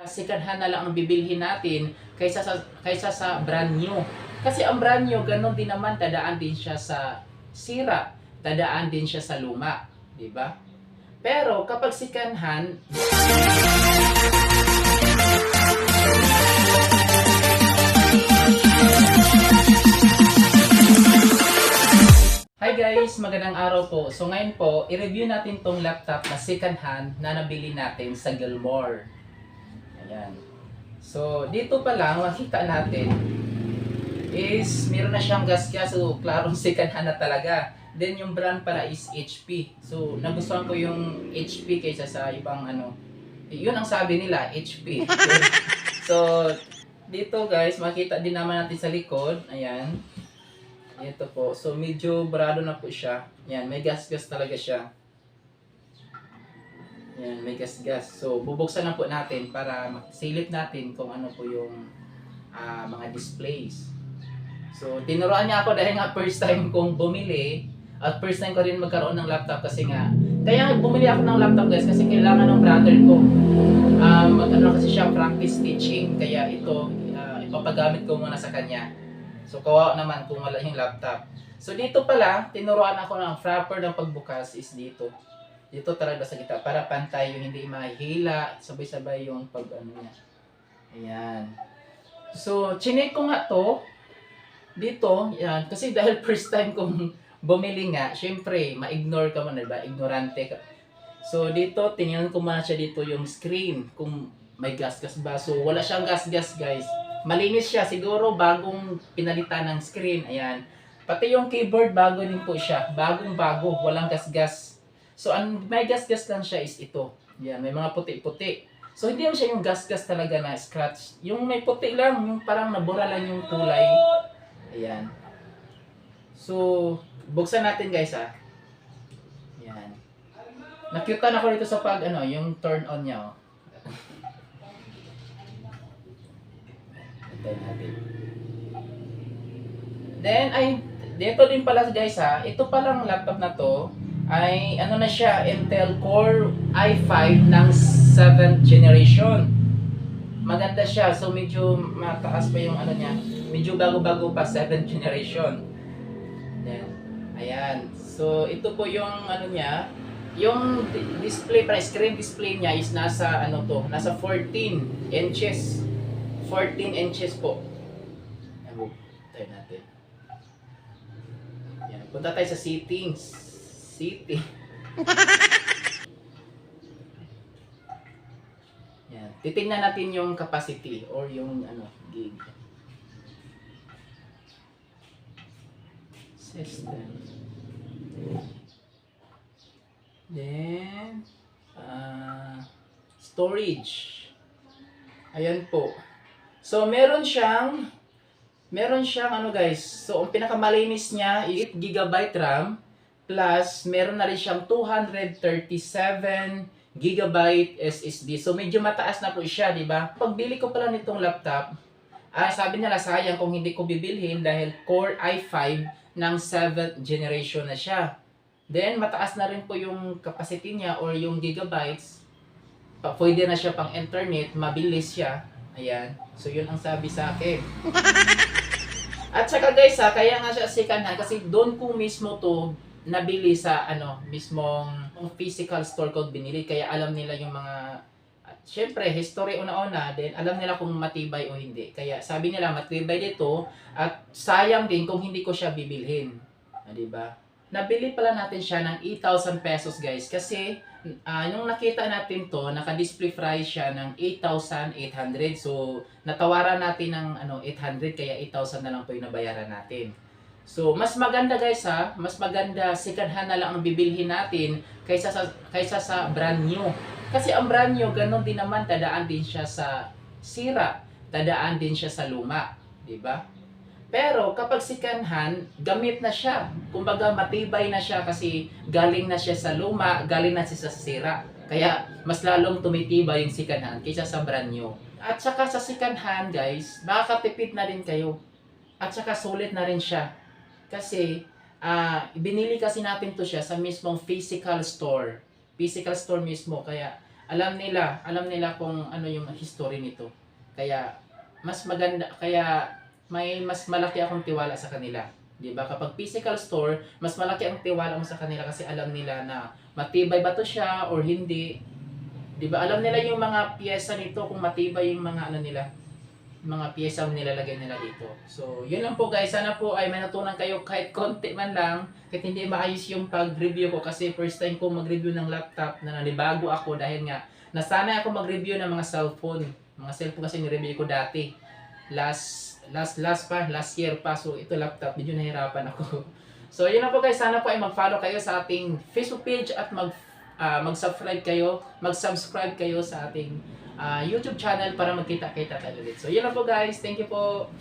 second hand na lang ang bibilhin natin kaysa sa brand new. Kasi ang brand new, ganun din naman, dadaan din siya sa sira, dadaan din siya sa luma, di ba? Pero kapag second hand, hi guys, magandang araw po. So ngayon po, i-review natin tong laptop na second hand na nabili natin sa Gilmore. Ayan. So dito pa lang makita natin is meron na siyang gasgas, so klarong second hand na talaga. Then yung brand pala is HP. So nagustuhan ko yung HP kaysa sa ibang ano. Yun ang sabi nila, HP. So dito guys, makita din naman natin sa likod. Ayan. Ito po. So medyo barado na po siya. Yan, may gas-gas talaga siya. Yan, may gas-gas. So bubuksan na po natin para silip natin kung ano po yung mga displays. So tinuruan niya ako dahil nga first time kong bumili at first time ko rin magkaroon ng laptop kasi nga. Kaya bumili ako ng laptop guys kasi kailangan ng brother ko. Ano kasi siya practice teaching. Kaya ito ipapagamit ko muna sa kanya. So, kawawa naman kung wala yung laptop. So, dito pala, tinuruan ako ng flapper ng pagbukas is dito. Dito talaga sa gitna. Para pantay yung hindi mahila. Sabay-sabay yung pag ano niya. Ayan. So, chinek ko nga to. Dito, yan. Kasi dahil first time kong bumili nga, syempre, ma-ignore ka muna, diba? Ignorante ka. So, dito, tingnan ko muna siya dito yung screen. Kung may gas-gas ba. So, wala siyang gas-gas, guys. Malinis siya, siguro bagong pinalitan ng screen. Ayan. Pati yung keyboard, bago din po siya. Bagong-bago, walang gas-gas. So, ang may gas-gas lang siya is ito. Ayan, may mga puti-puti. So, hindi naman siya yung gas-gas talaga na scratch. Yung may puti lang, yung parang nabura lang yung kulay. Ayan. So, buksan natin guys ha. Ayan. Nakyutan ako dito sa pag, yung turn on niya. Oh. Natin. Then dito din pala guys ha, ito palang laptop na to ay ano na siya, Intel Core i5 ng 7th generation. Maganda siya, so medyo mataas pa yung ano niya, medyo bago-bago pa, 7th generation. Then, ayan. So ito po yung ano niya, yung display, screen display niya is nasa nasa 14 inches. 14 inches po. Ayan, tayo natin. Yan, punta tayo sa settings. Setting. Yan, titingnan natin yung capacity or yung gig. System. Then storage. Ayan po. So, meron siyang guys. So, ang pinakamalinis niya is 8 GB RAM plus meron na rin siyang 237 GB SSD. So, medyo mataas na po siya, di ba? Pagbili ko pala nitong laptop, sabi nila sayang kung hindi ko bibilhin dahil Core i5 ng 7th generation na siya. Then, mataas na rin po yung capacity niya or yung gigabytes. Pwede na siya pang internet, mabilis siya. Ayan. So, yun ang sabi sa akin. At saka guys kaya nga siya second hand kasi doon ko mismo to nabili sa mismong physical store ko binili. Kaya alam nila yung mga, syempre, history una-una, then alam nila kung matibay o hindi. Kaya sabi nila matibay dito at sayang din kung hindi ko siya bibilhin. Diba? Nabili pala natin siya ng 8,000 pesos guys kasi nung nakita natin to, naka-display price siya ng 8,800. So, natawaran natin ng 800 kaya 8,000 na lang po yung nabayaran natin. So, mas maganda guys mas maganda second hand na lang ang bibilhin natin kaysa sa brand new. Kasi ang brand new, ganun din naman, dadaan din siya sa sira, dadaan din siya sa luma, di ba? Pero kapag second hand, gamit na siya. Kumbaga matibay na siya kasi galing na siya sa luma, galing na siya sa sira. Kaya mas lalong tumitibay yung second hand kaysa sa brand new. At saka sa second hand guys, makakatipid na rin kayo. At saka sulit na rin siya. Kasi binili kasi natin to siya sa mismong physical store. Physical store mismo. Kaya alam nila kung ano yung history nito. Kaya mas maganda, kaya may mas malaki akong tiwala sa kanila. 'Di ba? Kapag physical store, mas malaki ang tiwala mo sa kanila kasi alam nila na matibay ba to siya or hindi. 'Di ba? Alam nila yung mga piyesa nito kung matibay yung mga ano nila, mga piyesa ang nilalagay nila dito. So, yun lang po guys. Sana po ay may natutunan kayo kahit konti man lang. Kahit hindi maayos yung pag-review ko kasi first time ko mag-review ng laptop na nanibago ako dahil nga nasanay ako mag-review ng mga cellphone. Mga cellphone kasi ni-review ko dati. Last year pa. So, ito laptop. Medyo nahirapan ako. So, yun lang po guys. Sana po ay mag-follow kayo sa ating Facebook page at mag-subscribe kayo sa ating YouTube channel para magkita-kita tayo ulit. So, yun lang po guys. Thank you po.